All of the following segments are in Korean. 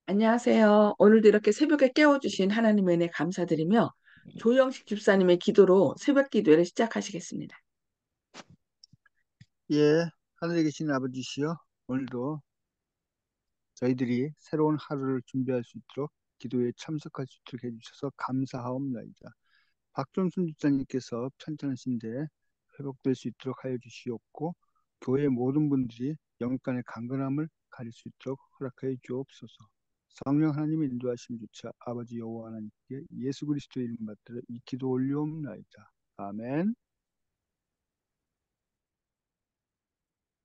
안녕하세요. 오늘도 이렇게 새벽에 깨워주신 하나님의 은혜 감사드리며 조영식 집사님의 기도로 새벽 기도를 시작하시겠습니다. 예, 하늘에 계신 아버지시여, 오늘도 저희들이 새로운 하루를 준비할 수 있도록 기도에 참석할 수 있도록 해주셔서 감사하옵나이다. 박종순 집사님께서 편찮으신데 회복될 수 있도록 하여 주시옵고, 교회 모든 분들이 영간의 강건함을 가질 수 있도록 허락하여 주옵소서. 성령 하나님의 인도하심 주차 아버지 여호와 하나님께 예수 그리스도의 이름 받들어 이 기도 올리옵나이다. 아멘.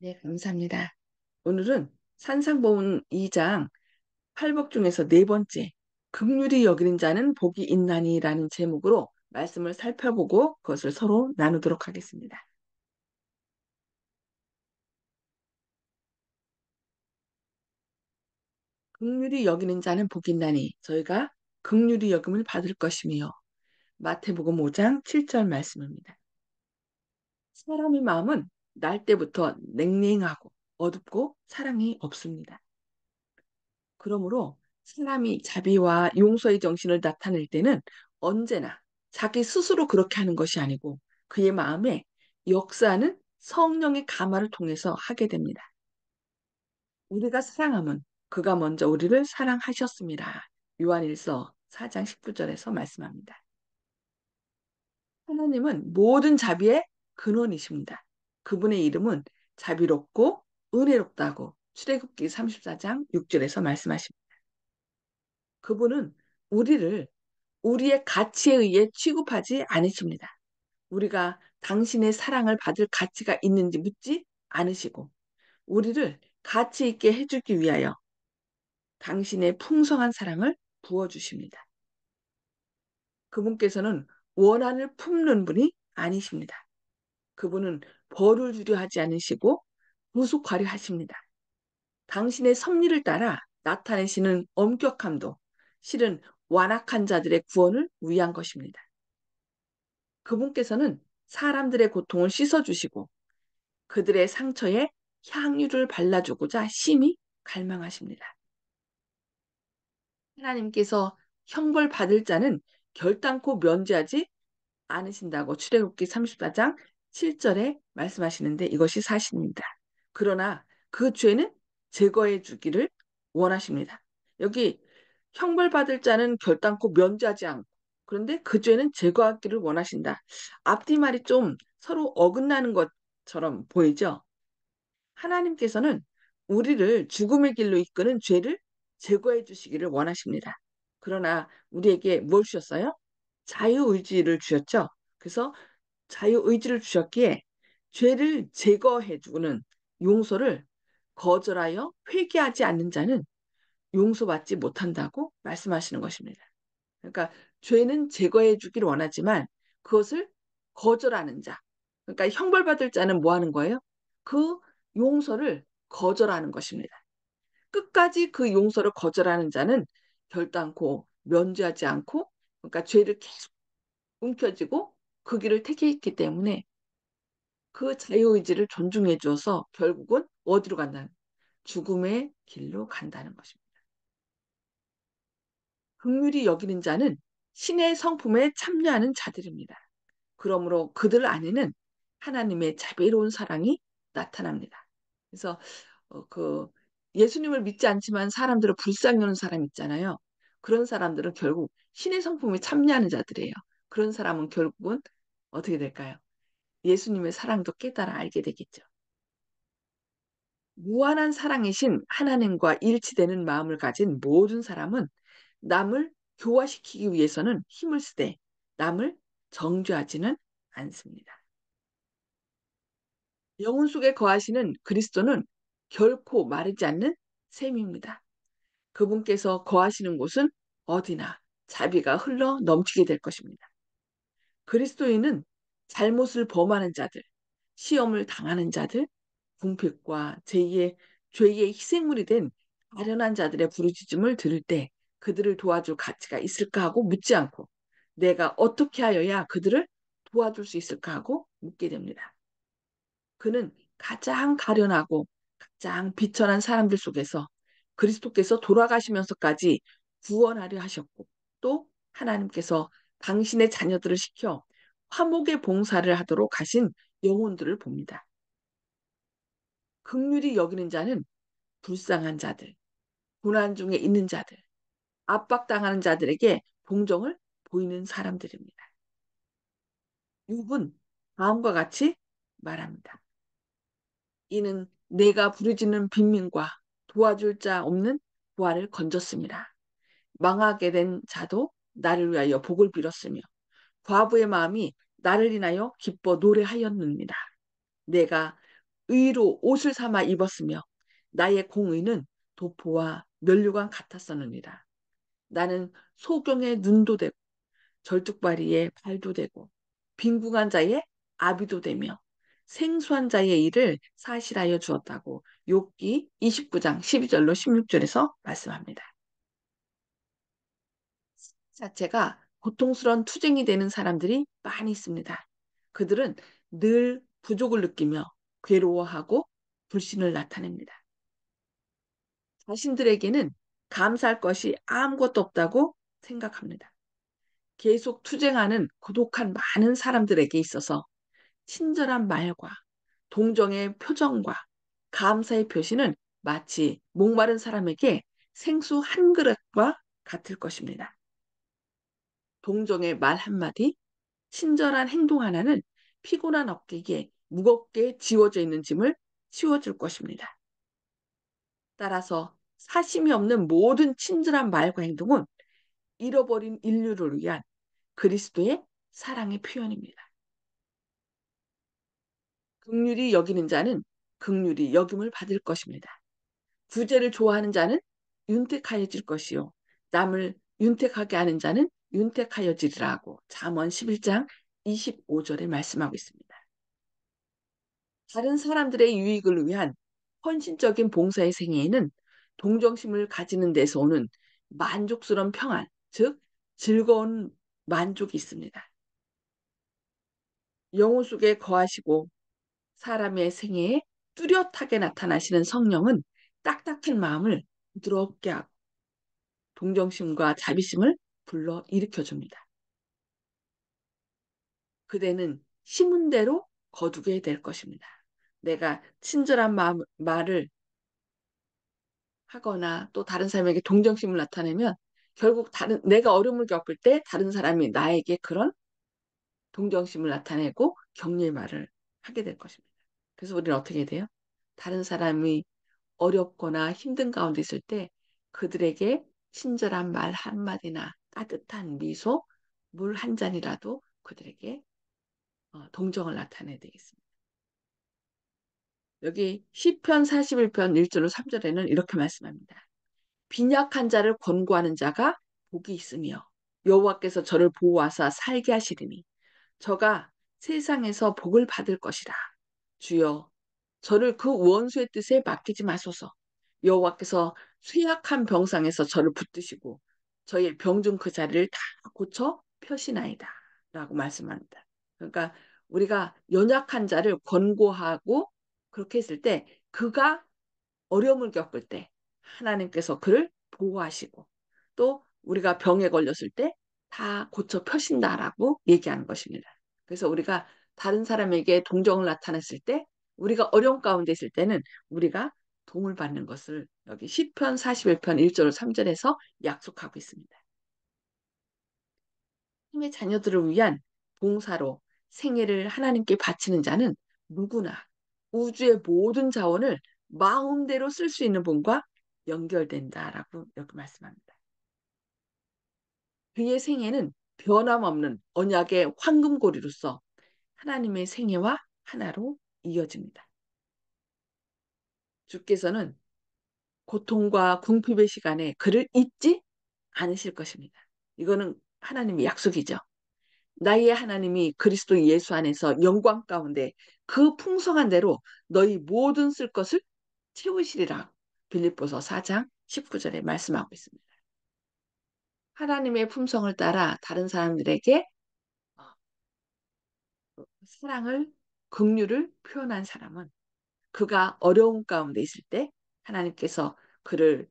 네, 감사합니다. 오늘은 산상보훈 2장 팔복 중에서 네 번째 긍휼히 여기는 자는 복이 있나니라는 제목으로 말씀을 살펴보고 그것을 서로 나누도록 하겠습니다. 긍휼히 여기는 자는 복이 있나니 저희가 긍휼히 여김을 받을 것이며 마태복음 5장 7절 말씀입니다. 사람의 마음은 날 때부터 냉랭하고 어둡고 사랑이 없습니다. 그러므로 사람이 자비와 용서의 정신을 나타낼 때는 언제나 자기 스스로 그렇게 하는 것이 아니고 그의 마음에 역사하는 성령의 감화를 통해서 하게 됩니다. 우리가 사랑하면 그가 먼저 우리를 사랑하셨습니다. 요한일서 4장 19절에서 말씀합니다. 하나님은 모든 자비의 근원이십니다. 그분의 이름은 자비롭고 은혜롭다고 출애굽기 34장 6절에서 말씀하십니다. 그분은 우리를 우리의 가치에 의해 취급하지 않으십니다. 우리가 당신의 사랑을 받을 가치가 있는지 묻지 않으시고 우리를 가치 있게 해주기 위하여 당신의 풍성한 사랑을 부어주십니다. 그분께서는 원한을 품는 분이 아니십니다. 그분은 벌을 주려 하지 않으시고 부속하려 하십니다. 당신의 섭리를 따라 나타내시는 엄격함도 실은 완악한 자들의 구원을 위한 것입니다. 그분께서는 사람들의 고통을 씻어주시고 그들의 상처에 향유를 발라주고자 심히 갈망하십니다. 하나님께서 형벌 받을 자는 결단코 면제하지 않으신다고 출애굽기 34장 7절에 말씀하시는데 이것이 사실입니다. 그러나 그 죄는 제거해 주기를 원하십니다. 여기 형벌받을 자는 결단코 면제하지 않고 그런데 그 죄는 제거하기를 원하신다. 앞뒤 말이 좀 서로 어긋나는 것처럼 보이죠? 하나님께서는 우리를 죽음의 길로 이끄는 죄를 제거해 주시기를 원하십니다. 그러나 우리에게 뭘 주셨어요? 자유의지를 주셨죠. 그래서 자유의지를 주셨기에 죄를 제거해 주는 용서를 거절하여 회개하지 않는 자는 용서받지 못한다고 말씀하시는 것입니다. 그러니까 죄는 제거해 주기를 원하지만 그것을 거절하는 자, 그러니까 형벌받을 자는 뭐 하는 거예요? 그 용서를 거절하는 것입니다. 끝까지 그 용서를 거절하는 자는 결단코 면제하지 않고 그러니까 죄를 계속 움켜쥐고 그 길을 택했기 때문에 그 자유의지를 존중해 줘서 결국은 어디로 간다는 죽음의 길로 간다는 것입니다. 긍휼히 여기는 자는 신의 성품에 참여하는 자들입니다. 그러므로 그들 안에는 하나님의 자비로운 사랑이 나타납니다. 그래서 그 예수님을 믿지 않지만 사람들을 불쌍히 여는 사람 있잖아요. 그런 사람들은 결국 신의 성품에 참여하는 자들이에요. 그런 사람은 결국은 어떻게 될까요? 예수님의 사랑도 깨달아 알게 되겠죠. 무한한 사랑이신 하나님과 일치되는 마음을 가진 모든 사람은 남을 교화시키기 위해서는 힘을 쓰되 남을 정죄하지는 않습니다. 영혼 속에 거하시는 그리스도는 결코 마르지 않는 샘입니다. 그분께서 거하시는 곳은 어디나 자비가 흘러 넘치게 될 것입니다. 그리스도인은 잘못을 범하는 자들, 시험을 당하는 자들, 궁핍과 제2의 죄의 희생물이 된 아련한 자들의 부르짖음을 들을 때 그들을 도와줄 가치가 있을까 하고 묻지 않고 내가 어떻게 하여야 그들을 도와줄 수 있을까 하고 묻게 됩니다. 그는 가장 가련하고 가장 비천한 사람들 속에서 그리스도께서 돌아가시면서까지 구원하려 하셨고 또 하나님께서 당신의 자녀들을 시켜 화목의 봉사를 하도록 하신 영혼들을 봅니다. 긍휼히 여기는 자는 불쌍한 자들, 고난 중에 있는 자들, 압박당하는 자들에게 동정을 보이는 사람들입니다. 욥은 다음과 같이 말합니다. 이는 내가 부르짖는 빈민과 도와줄 자 없는 부활을 건졌습니다. 망하게 된 자도 나를 위하여 복을 빌었으며 과부의 마음이 나를 인하여 기뻐 노래하였느니라. 내가 의로 옷을 삼아 입었으며 나의 공의는 도포와 면류관 같았었느니라. 나는 소경의 눈도 되고 절뚝발이의 발도 되고 빈궁한 자의 아비도 되며 생수한 자의 일을 사실하여 주었다고 욥기 29장 12절로 16절에서 말씀합니다. 자체가 고통스러운 투쟁이 되는 사람들이 많이 있습니다. 그들은 늘 부족을 느끼며 괴로워하고 불신을 나타냅니다. 자신들에게는 감사할 것이 아무것도 없다고 생각합니다. 계속 투쟁하는 고독한 많은 사람들에게 있어서 친절한 말과 동정의 표정과 감사의 표시는 마치 목마른 사람에게 생수 한 그릇과 같을 것입니다. 동정의 말 한마디, 친절한 행동 하나는 피곤한 어깨에 무겁게 지워져 있는 짐을 치워줄 것입니다. 따라서 사심이 없는 모든 친절한 말과 행동은 잃어버린 인류를 위한 그리스도의 사랑의 표현입니다. 긍휼히 여기는 자는 긍휼히 여김을 받을 것입니다. 구제를 좋아하는 자는 윤택하여질 것이요 남을 윤택하게 하는 자는 윤택하여지리라고 잠언 11장 25절에 말씀하고 있습니다. 다른 사람들의 유익을 위한 헌신적인 봉사의 생애에는 동정심을 가지는 데서 오는 만족스러운 평안, 즉 즐거운 만족이 있습니다. 영혼 속에 거하시고 사람의 생애에 뚜렷하게 나타나시는 성령은 딱딱한 마음을 부드럽게 하고 동정심과 자비심을 불러 일으켜줍니다. 그대는 심은 대로 거두게 될 것입니다. 내가 친절한 말을 하거나 또 다른 사람에게 동정심을 나타내면 결국 내가 어려움을 겪을 때 다른 사람이 나에게 그런 동정심을 나타내고 격려의 말을 하게 될 것입니다. 그래서 우리는 어떻게 돼요? 다른 사람이 어렵거나 힘든 가운데 있을 때 그들에게 친절한 말 한마디나 따뜻한 미소, 물 한 잔이라도 그들에게 동정을 나타내야 되겠습니다. 여기 시편 41편 1절로 3절에는 이렇게 말씀합니다. 빈약한 자를 권고하는 자가 복이 있으며 여호와께서 저를 보호하사 살게 하시리니 저가 세상에서 복을 받을 것이라. 주여 저를 그 원수의 뜻에 맡기지 마소서. 여호와께서 쇠약한 병상에서 저를 붙드시고 저의 병든 그 자리를 다 고쳐 펴시나이다. 라고 말씀합니다. 그러니까 우리가 연약한 자를 권고하고 그렇게 했을 때 그가 어려움을 겪을 때 하나님께서 그를 보호하시고 또 우리가 병에 걸렸을 때 다 고쳐 펴신다라고 얘기하는 것입니다. 그래서 우리가 다른 사람에게 동정을 나타냈을 때 우리가 어려움 가운데 있을 때는 우리가 도움을 받는 것을 여기 시편 41편 1절 3절에서 약속하고 있습니다. 하나님의 자녀들을 위한 봉사로 생애를 하나님께 바치는 자는 누구나 우주의 모든 자원을 마음대로 쓸 수 있는 분과 연결된다라고 이렇게 말씀합니다. 그의 생애는 변함없는 언약의 황금고리로서 하나님의 생애와 하나로 이어집니다. 주께서는 고통과 궁핍의 시간에 그를 잊지 않으실 것입니다. 이거는 하나님의 약속이죠. 나의 하나님이 그리스도 예수 안에서 영광 가운데 그 풍성한 대로 너희 모든 쓸 것을 채우시리라. 빌립보서 4장 19절에 말씀하고 있습니다. 하나님의 품성을 따라 다른 사람들에게 사랑을, 긍휼을 표현한 사람은 그가 어려운 가운데 있을 때 하나님께서 그를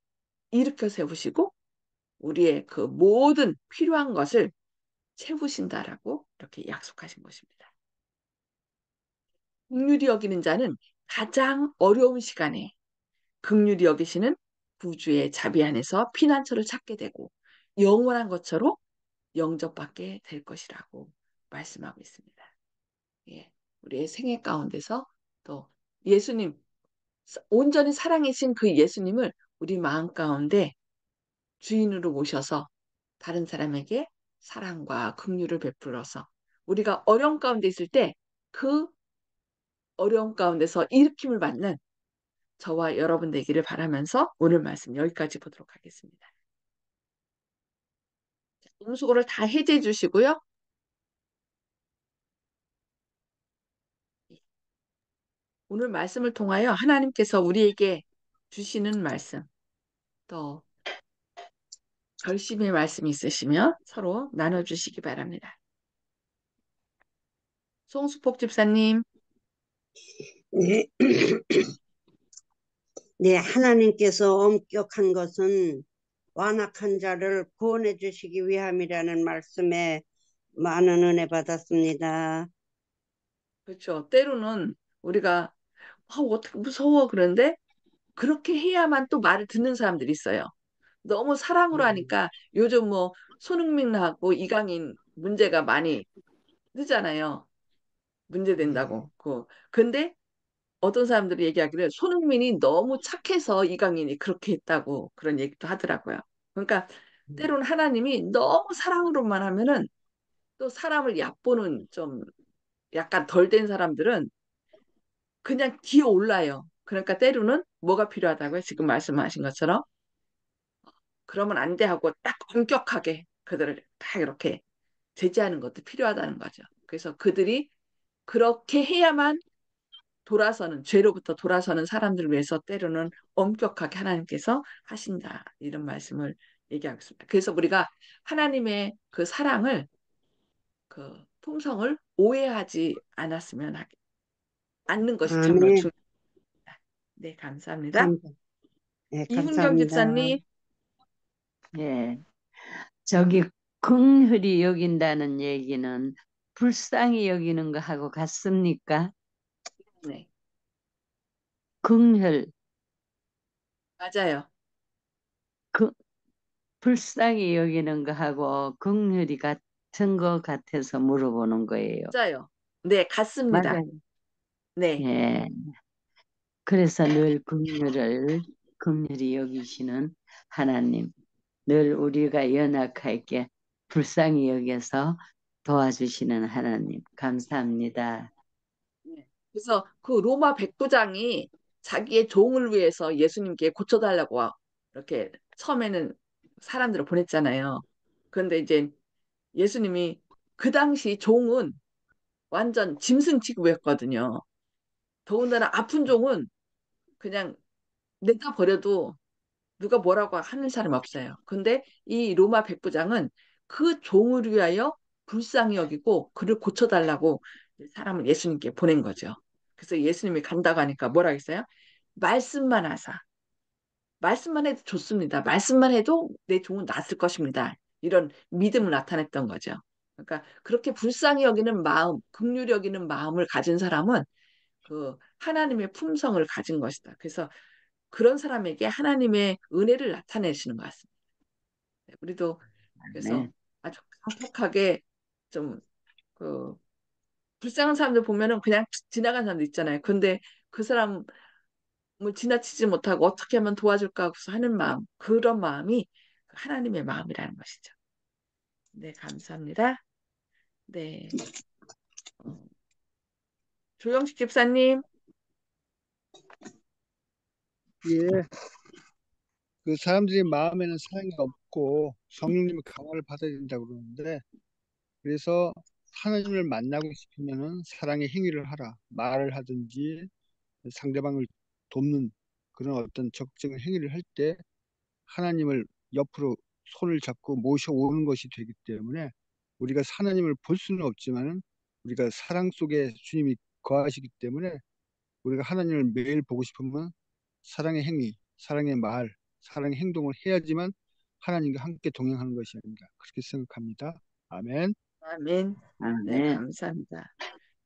일으켜 세우시고 우리의 그 모든 필요한 것을 채우신다라고 이렇게 약속하신 것입니다. 긍휼히 여기는 자는 가장 어려운 시간에 긍휼히 여기시는 구주의 자비 안에서 피난처를 찾게 되고 영원한 것처럼 영접받게 될 것이라고 말씀하고 있습니다. 예, 우리의 생애 가운데서 또 예수님, 온전히 사랑이신 그 예수님을 우리 마음 가운데 주인으로 모셔서 다른 사람에게 사랑과 긍휼을 베풀어서 우리가 어려움 가운데 있을 때 그 어려움 가운데서 일으킴을 받는 저와 여러분 되기를 바라면서 오늘 말씀 여기까지 보도록 하겠습니다. 음수고를 다 해제해 주시고요. 오늘 말씀을 통하여 하나님께서 우리에게 주시는 말씀, 또 결심의 말씀이 있으시면 서로 나눠주시기 바랍니다. 송수폭 집사님. 네, 네, 하나님께서 엄격한 것은 완악한 자를 구원해 주시기 위함이라는 말씀에 많은 은혜 받았습니다. 그렇죠. 때로는 우리가 어떻게 무서워 그런데 그렇게 해야만 또 말을 듣는 사람들이 있어요. 너무 사랑으로 하니까 요즘 뭐 손흥민하고 이강인 문제가 많이 뜨잖아요. 예. 문제된다고. 근데 어떤 사람들이 얘기하기를 손흥민이 너무 착해서 이강인이 그렇게 했다고 그런 얘기도 하더라고요. 그러니까 때로는 하나님이 너무 사랑으로만 하면은 또 사람을 얕보는 좀 약간 덜 된 사람들은 그냥 기어 올라요. 그러니까 때로는 뭐가 필요하다고요? 지금 말씀하신 것처럼 그러면 안 돼 하고 딱 엄격하게 그들을 딱 이렇게 제지하는 것도 필요하다는 거죠. 그래서 그들이 그렇게 해야만 돌아서는 죄로부터 돌아서는 사람들을 위해서 때로는 엄격하게 하나님께서 하신다 이런 말씀을 얘기하고 있습니다. 그래서 우리가 하나님의 그 사랑을 그 품성을 오해하지 않는 것이 정말 아멘. 중요합니다. 네, 감사합니다. 감사, 네, 이훈경 감사합니다. 집사님. 예, 저기 긍휼히 여긴다는 얘기는 불쌍히 여기는 거하고 같습니까? 네, 긍휼, 맞아요. 그 불쌍히 여기는 거하고 긍휼이 같은 거 같아서 물어보는 거예요. 맞아요. 네, 같습니다. 맞아요. 네, 예, 그래서 늘 긍휼히 여기시는 하나님, 늘 우리가 연약하게 불쌍히 여겨서 도와주시는 하나님, 감사합니다. 네. 그래서 그 로마 백부장이 자기의 종을 위해서 예수님께 고쳐달라고 이렇게 처음에는 사람들을 보냈잖아요. 그런데 이제 예수님이 그 당시 종은 완전 짐승 취급이었거든요. 더군다나 아픈 종은 그냥 내다 버려도 누가 뭐라고 하는 사람 없어요. 근데 이 로마 백부장은 그 종을 위하여 불쌍히 여기고 그를 고쳐달라고 사람을 예수님께 보낸 거죠. 그래서 예수님이 간다고 하니까 뭐라 했어요? 말씀만 하사. 말씀만 해도 좋습니다. 말씀만 해도 내 종은 낫을 것입니다. 이런 믿음을 나타냈던 거죠. 그러니까 그렇게 불쌍히 여기는 마음, 긍휼히 여기는 마음을 가진 사람은 그 하나님의 품성을 가진 것이다. 그래서 그런 사람에게 하나님의 은혜를 나타내시는 것 같습니다. 네, 우리도 그래서 네. 아주 강력하게 좀 그 불쌍한 사람들 보면은 그냥 지나간 사람도 있잖아요. 근데 그 사람을 지나치지 못하고 어떻게 하면 도와줄까 하고서 하는 마음, 그런 마음이 하나님의 마음이라는 것이죠. 네, 감사합니다. 네, 어, 조영식 집사님. 예. 그 사람들이 마음에는 사랑이 없고 성령님의 강화를 받아야 된다고 그러는데 그래서 하나님을 만나고 싶으면은 사랑의 행위를 하라. 말을 하든지 상대방을 돕는 그런 어떤 적극적인 행위를 할 때 하나님을 옆으로 손을 잡고 모셔오는 것이 되기 때문에 우리가 하나님을 볼 수는 없지만은 우리가 사랑 속에 주님이 거하시기 때문에 우리가 하나님을 매일 보고 싶으면 사랑의 행위, 사랑의 말, 사랑의 행동을 해야지만 하나님과 함께 동행하는 것이 아닌가 그렇게 생각합니다. 아멘. 아멘. 네, 아멘. 감사합니다.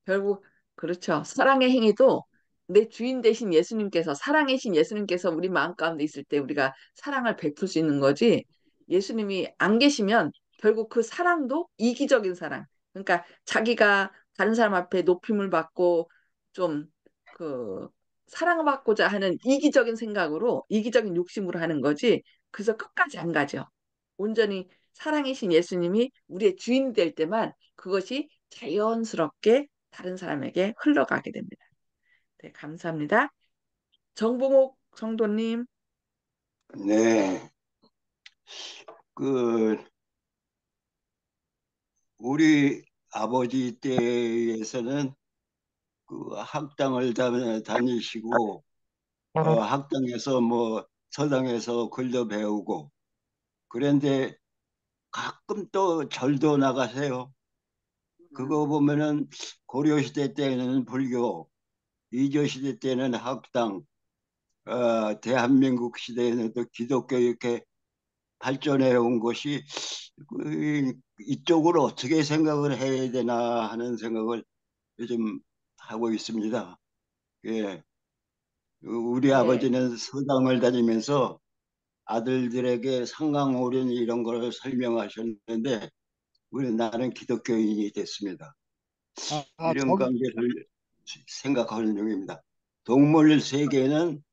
결국 그렇죠. 사랑의 행위도 내 주인 되신 예수님께서 사랑의 신 예수님께서 우리 마음 가운데 있을 때 우리가 사랑을 베풀 수 있는 거지. 예수님이 안 계시면 결국 그 사랑도 이기적인 사랑. 그러니까 자기가 다른 사람 앞에 높임을 받고 좀 그 사랑받고자 하는 이기적인 생각으로 이기적인 욕심으로 하는 거지. 그래서 끝까지 안 가죠. 온전히 사랑이신 예수님이 우리의 주인이 될 때만 그것이 자연스럽게 다른 사람에게 흘러가게 됩니다. 네, 감사합니다. 정봉옥 성도님. 네, 그 우리 아버지 때에서는 그 학당을 다니시고 학당에서 뭐 서당에서 글도 배우고 그런데 가끔 또 절도 나가세요. 그거 보면은 고려시대 때는 불교, 이조시대 때는 학당, 대한민국 시대에는 또 기독교 이렇게 발전해 온 것이 이쪽으로 어떻게 생각을 해야 되나 하는 생각을 요즘 하고 있습니다. 예. 우리 예, 아버지는 서당을 다니면서 아들들에게 상강오륜 이런 걸 설명하셨는데 나는 기독교인이 됐습니다. 이런 저기 관계를 생각하는 중입니다. 동물 세계는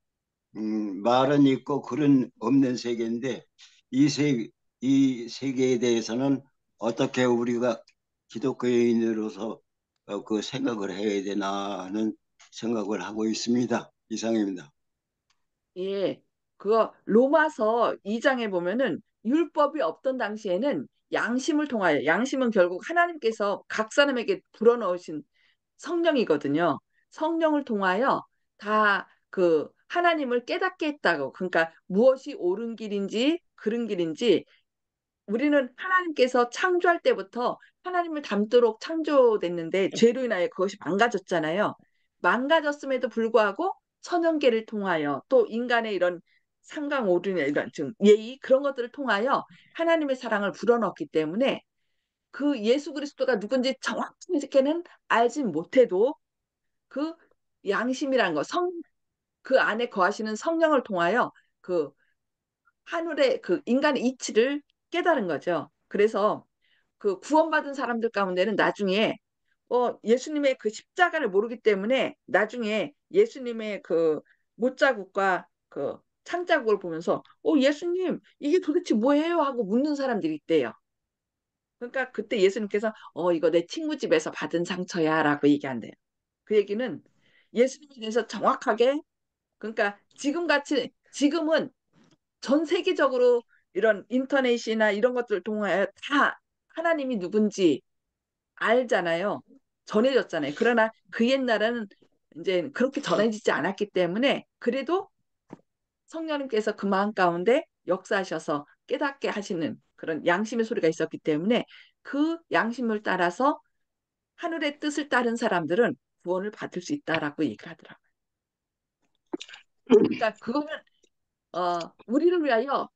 말은 있고 글은 없는 세계인데 이 세계에 대해서는 어떻게 우리가 기독교인으로서 그 생각을 해야 되나 하는 생각을 하고 있습니다. 이상입니다. 예. 그거 로마서 2장에 보면은 율법이 없던 당시에는 양심을 통하여 양심은 결국 하나님께서 각 사람에게 불어넣으신 성령이거든요. 성령을 통하여 다 그 하나님을 깨닫게 했다고. 그러니까 무엇이 옳은 길인지 그른 길인지 우리는 하나님께서 창조할 때부터 하나님을 닮도록 창조됐는데 죄로 인하여 그것이 망가졌잖아요. 망가졌음에도 불구하고 선형계를 통하여 또 인간의 이런 상강오륜의 이런 즉 예의 그런 것들을 통하여 하나님의 사랑을 불어넣었기 때문에 그 예수 그리스도가 누군지 정확히는 알진 못해도 그 양심이라는 거, 그 안에 거하시는 성령을 통하여 그 하늘의 그 인간의 이치를 깨달은 거죠. 그래서 그 구원받은 사람들 가운데는 나중에 예수님의 그 십자가를 모르기 때문에 나중에 예수님의 그 못자국과 그 창자국을 보면서 예수님 이게 도대체 뭐예요? 하고 묻는 사람들이 있대요. 그러니까 그때 예수님께서 이거 내 친구 집에서 받은 상처야 라고 얘기한대요. 그 얘기는 예수님에 대해서 정확하게 그러니까 지금은 전 세계적으로 이런 인터넷이나 이런 것들을 통하여 다 하나님이 누군지 알잖아요. 전해졌잖아요. 그러나 그 옛날에는 이제 그렇게 전해지지 않았기 때문에 그래도 성령님께서 그 마음 가운데 역사하셔서 깨닫게 하시는 그런 양심의 소리가 있었기 때문에 그 양심을 따라서 하늘의 뜻을 따른 사람들은 구원을 받을 수 있다라고 얘기를 하더라고요. 그러니까 그거는 우리를 위하여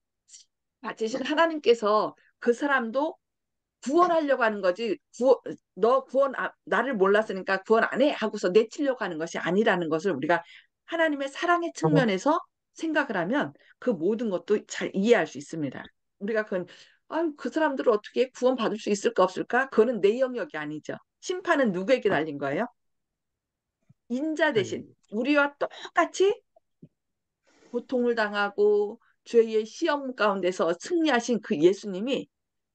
가지신 하나님께서 그 사람도 구원하려고 하는 거지. 너 나를 몰랐으니까 구원 안 해 하고서 내치려고 하는 것이 아니라는 것을 우리가 하나님의 사랑의 측면에서 생각을 하면 그 모든 것도 잘 이해할 수 있습니다. 우리가 그 사람들을 어떻게 구원받을 수 있을까 없을까? 그거는 내 영역이 아니죠. 심판은 누구에게 달린 거예요? 인자 대신 우리와 똑같이 고통을 당하고 죄의 시험 가운데서 승리하신 그 예수님이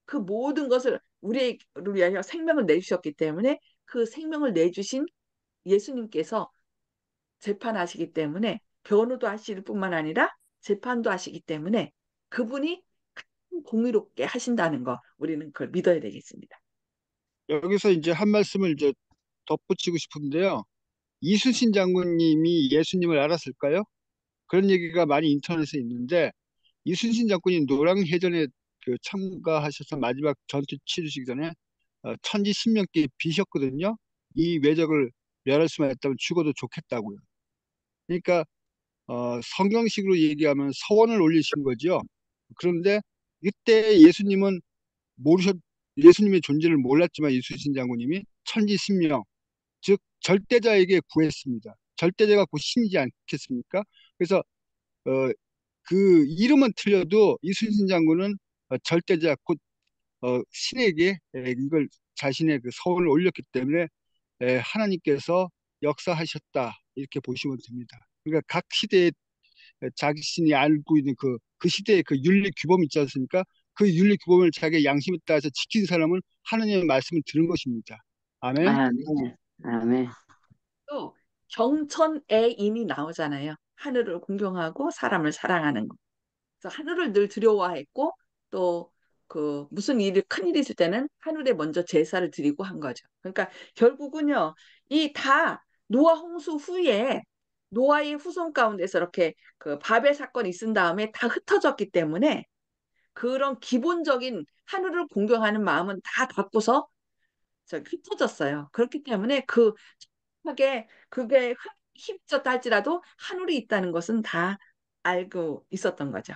그 모든 것을 우리를 위하여 생명을 내주셨기 때문에 그 생명을 내주신 예수님께서 재판하시기 때문에 변호도 하실 뿐만 아니라 재판도 하시기 때문에 그분이 공의롭게 하신다는 거 우리는 그걸 믿어야 되겠습니다. 여기서 이제 한 말씀을 이제 덧붙이고 싶은데요. 이순신 장군님이 예수님을 알았을까요? 그런 얘기가 많이 인터넷에 있는데 이순신 장군이 노량해전에 참가하셔서 마지막 전투 치르시기 전에 천지 신명께 비셨거든요. 이 외적을 멸할 수만 있다면 죽어도 좋겠다고요. 그러니까 성경식으로 얘기하면 서원을 올리신 거죠. 그런데 이때 예수님은 모르셨 예수님의 존재를 몰랐지만 이순신 장군님이 천지신명, 즉 절대자에게 구했습니다. 절대자가 곧 신이지 않겠습니까? 그래서 그 이름은 틀려도 이순신 장군은 절대자 곧 신에게 이걸 자신의 그 서원을 올렸기 때문에 하나님께서 역사하셨다 이렇게 보시면 됩니다. 그러니까 각 시대에 자신이 알고 있는 그 시대의 그 윤리 규범 있지 않습니까? 그 윤리 규범을 자기의 양심에 따라서 지킨 사람은 하나님의 말씀을 들은 것입니다. 아멘. 아멘. 아멘. 또 경천애인이 나오잖아요. 하늘을 공경하고 사람을 사랑하는 거. 그래서 하늘을 늘 두려워했고 또 그 무슨 일이 큰 일이 있을 때는 하늘에 먼저 제사를 드리고 한 거죠. 그러니까 결국은요, 이 다 노아 홍수 후에 노아의 후손 가운데서 이렇게 그 바벨 사건이 있은 다음에 다 흩어졌기 때문에 그런 기본적인 하늘을 공경하는 마음은 다 갖고서 흩어졌어요. 그렇기 때문에 하게 그게 힘줬다 할지라도 하늘이 있다는 것은 다 알고 있었던 거죠.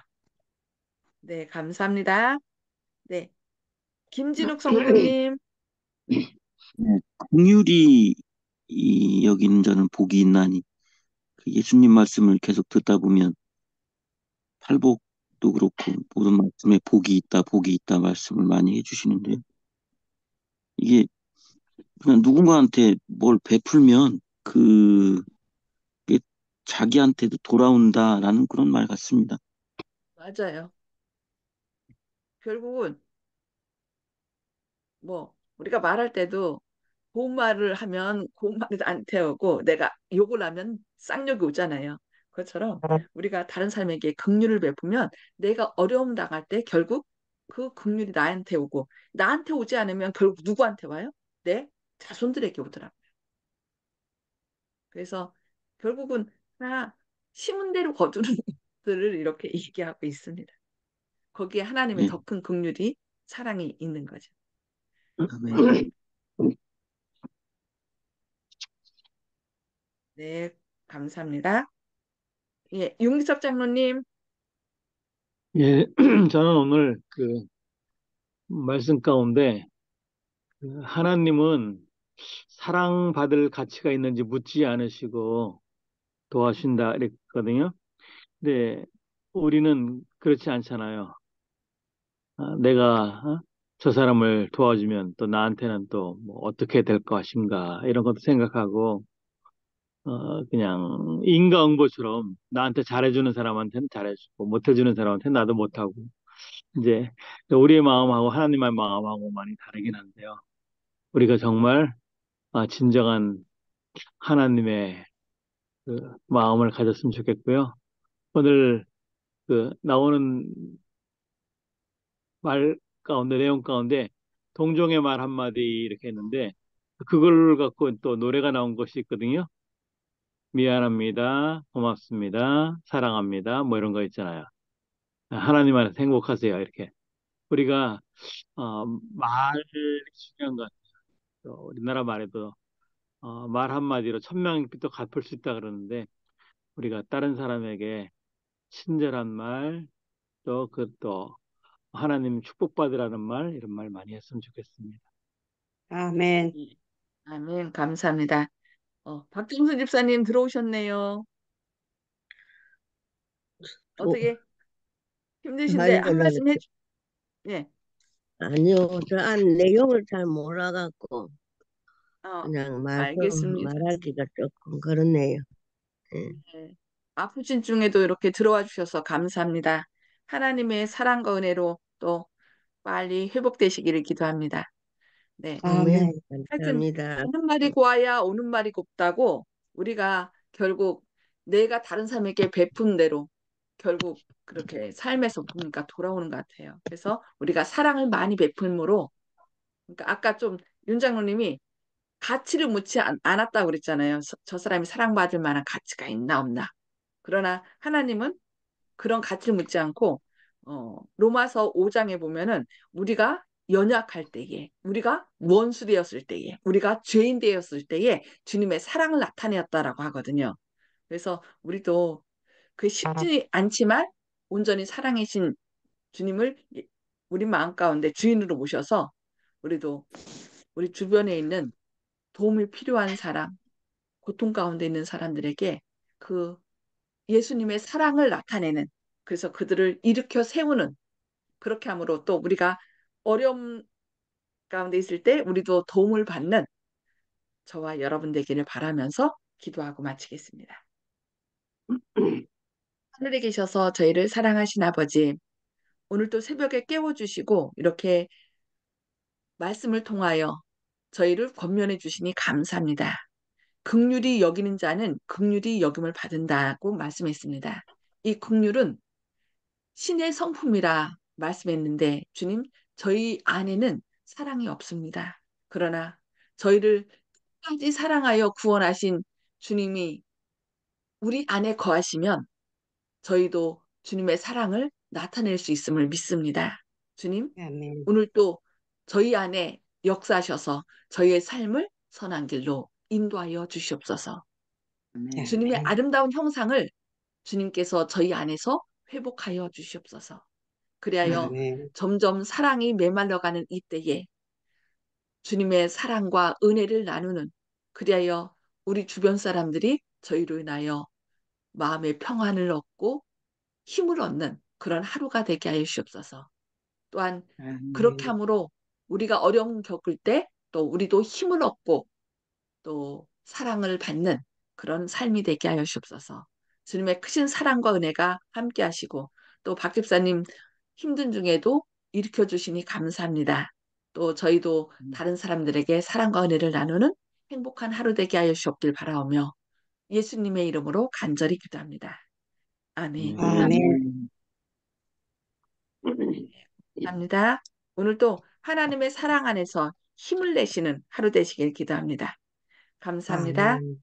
네, 감사합니다. 네, 김진욱 성도님. 네, 긍휼히 여기는 자는 복이 있나니 그 예수님 말씀을 계속 듣다 보면 팔복도 그렇고 모든 말씀에 복이 있다 말씀을 많이 해주시는데 이게 그냥 누군가한테 뭘 베풀면 그게 자기한테도 돌아온다라는 그런 말 같습니다. 맞아요. 결국은 뭐 우리가 말할 때도 고운 말을 하면 고운 말이 나한테 오고 내가 욕을 하면 쌍욕이 오잖아요. 그것처럼 우리가 다른 사람에게 긍휼을 베푸면 내가 어려움 당할 때 결국 그 긍휼이 나한테 오고 나한테 오지 않으면 결국 누구한테 와요? 내 자손들에게 오더라고요. 그래서 결국은 다 심은 대로 거두는 것들을 이렇게 얘기하고 있습니다. 거기에 하나님의 예, 더 큰 긍휼이 사랑이 있는 거죠. 아멘. 네, 감사합니다. 예, 윤기석 장로님. 예, 저는 오늘 그 말씀 가운데 그 하나님은 사랑받을 가치가 있는지 묻지 않으시고 도와준다 이랬거든요. 근데 우리는 그렇지 않잖아요. 내가 저 사람을 도와주면 또 나한테는 또 뭐 어떻게 될 것인가 이런 것도 생각하고 그냥 인과응보처럼 나한테 잘해주는 사람한테는 잘해주고 못해주는 사람한테는 나도 못하고 이제 우리의 마음하고 하나님의 마음하고 많이 다르긴 한데요. 우리가 정말 진정한 하나님의 그 마음을 가졌으면 좋겠고요. 오늘 그 나오는 말 가운데 내용 가운데 동종의 말 한마디 이렇게 했는데 그걸 갖고 또 노래가 나온 것이 있거든요. 미안합니다. 고맙습니다. 사랑합니다. 뭐 이런 거 있잖아요. 하나님 안에서 행복하세요. 이렇게. 우리가 말이 중요한 것 같아요. 우리나라 말에도 말 한마디로 천명의 뜻도 갚을 수 있다 그러는데 우리가 다른 사람에게 친절한 말, 또 하나님 축복받으라는 말 이런 말 많이 했으면 좋겠습니다. 아멘. 예, 아멘. 감사합니다. 박정수 집사님 들어오셨네요. 또 어떻게 힘드신데 한 말려나 말씀 해주. 예. 아니요, 저 안 내용을 잘 몰라갖고 어, 그냥 알겠습니다. 말하기가 조금 그렇네요. 예. 네. 아프신 중에도 이렇게 들어와 주셔서 감사합니다. 하나님의 사랑과 은혜로 또 빨리 회복되시기를 기도합니다. 네. 아멘. 아멘, 하여튼 감사합니다. 가는 말이 고와야 오는 말이 곱다고 우리가 결국 내가 다른 사람에게 베푼 대로 결국 그렇게 삶에서 보니까 돌아오는 것 같아요. 그래서 우리가 사랑을 많이 베풀므로 그러니까 아까 좀 윤 장로님이 가치를 묻지 않았다고 그랬잖아요. 저 사람이 사랑받을 만한 가치가 있나 없나. 그러나 하나님은 그런 가치를 묻지 않고 로마서 5장에 보면은 우리가 연약할 때에 우리가 원수 되었을 때에 우리가 죄인 되었을 때에 주님의 사랑을 나타내었다라고 하거든요. 그래서 우리도 그 쉽지 않지만 온전히 사랑이신 주님을 우리 마음 가운데 주인으로 모셔서 우리도 우리 주변에 있는 도움이 필요한 사람, 고통 가운데 있는 사람들에게 그 예수님의 사랑을 나타내는, 그래서 그들을 일으켜 세우는, 그렇게 함으로 또 우리가 어려움 가운데 있을 때 우리도 도움을 받는 저와 여러분 되기를 바라면서 기도하고 마치겠습니다. 하늘에 계셔서 저희를 사랑하신 아버지, 오늘 또 새벽에 깨워주시고 이렇게 말씀을 통하여 저희를 권면해 주시니 감사합니다. 긍휼히 여기는 자는 긍휼히 여김을 받는다고 말씀했습니다. 이 긍휼은 신의 성품이라 말씀했는데 주님, 저희 안에는 사랑이 없습니다. 그러나 저희를 끝까지 사랑하여 구원하신 주님이 우리 안에 거하시면 저희도 주님의 사랑을 나타낼 수 있음을 믿습니다. 주님, 아멘. 오늘 또 저희 안에 역사하셔서 저희의 삶을 선한 길로 인도하여 주시옵소서. 아멘. 주님의 아멘. 아름다운 형상을 주님께서 저희 안에서 회복하여 주시옵소서. 그리하여 아멘. 점점 사랑이 메말라가는 이때에 주님의 사랑과 은혜를 나누는, 그리하여 우리 주변 사람들이 저희로 인하여 마음의 평안을 얻고 힘을 얻는 그런 하루가 되게 하여 주시옵소서. 또한 그렇게 아멘. 함으로 우리가 어려움 겪을 때 또 우리도 힘을 얻고 또 사랑을 받는 그런 삶이 되게 하여 주옵소서. 주님의 크신 사랑과 은혜가 함께 하시고 또 박 집사님 힘든 중에도 일으켜 주시니 감사합니다. 또 저희도 다른 사람들에게 사랑과 은혜를 나누는 행복한 하루 되게 하여 주옵길 바라오며 예수님의 이름으로 간절히 기도합니다. 아멘. 아멘. 아멘. 감사합니다. 오늘도 하나님의 사랑 안에서 힘을 내시는 하루 되시길 기도합니다. 감사합니다. 아멘.